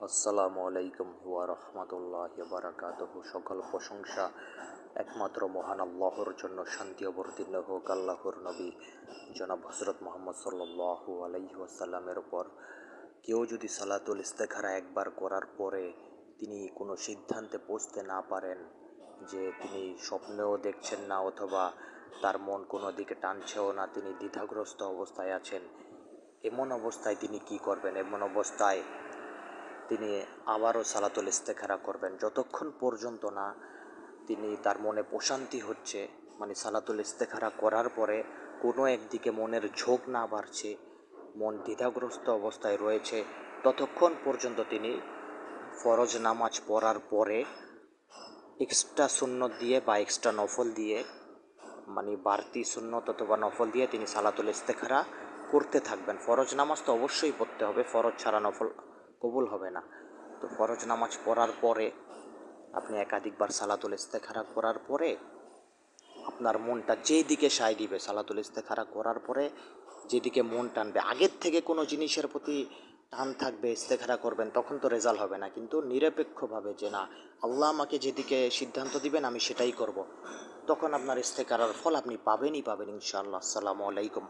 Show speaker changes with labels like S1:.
S1: আসসালামু আলাইকুম ওয়া রাহমাতুল্লাহি ওয়া বারাকাতুহু। সকল প্রশংসা একমাত্র মহান আল্লাহর জন্য। শান্তি অবতীর্ণ হোক আল্লাহর নবী জনাব হযরত মুহাম্মদ সাল্লাল্লাহু আলাইহি ওয়াসাল্লামের উপর। কেউ যদি সালাতুল ইস্তেখারা একবার করার পরে তিনি কোনো সিদ্ধান্তে পৌঁছতে না পারেন, যে তিনি স্বপ্নেও দেখছেন না অথবা তার মন কোনো দিকে টানছেও না, তিনি দ্বিধাগ্রস্ত অবস্থায় আছেন, এমন অবস্থায় তিনি কি করবেন? এমন অবস্থায় তিনি আবারও সালাতুল ইস্তেখারা করবেন যতক্ষণ পর্যন্ত না তিনি তার মনে প্রশান্তি হচ্ছে, মানে সালাতুল ইস্তেখারা করার পরে কোনো একদিকে মনের ঝোঁক না বাড়ছে, মন দ্বিধাগ্রস্ত অবস্থায় রয়েছে, ততক্ষণ পর্যন্ত তিনি ফরজ নামাজ পড়ার পরে এক্সট্রা সুন্নত দিয়ে বা এক্সট্রা নফল দিয়ে, মানে বাড়তি সুন্নত অথবা নফল দিয়ে তিনি সালাতুল ইস্তেখারা করতে থাকবেন। ফরজ নামাজ তো অবশ্যই পড়তে হবে, ফরজ ছাড়া নফল কবুল হবে না। তো ফরজ নামাজ পড়ার পরে আপনি একাধিকবার সালাতুল ইস্তেখারা করার পরে আপনার মনটা যেদিকে সায় দিবে, সালাতুল ইস্তেখারা করার পরে যেদিকে মন টানবে, আগের থেকে কোনো জিনিসের প্রতি টান থাকবে, ইস্তেখারা করবেন, তখন তো রেজাল্ট হবে না, কিন্তু নিরপেক্ষভাবে যে না, আল্লাহ আমাকে যেদিকে সিদ্ধান্ত দিবেন আমি সেটাই করব, তখন আপনার ইস্তেখারার ফল আপনি পাবেনই পাবেন ইনশাআল্লাহ। আসসালামু আলাইকুম।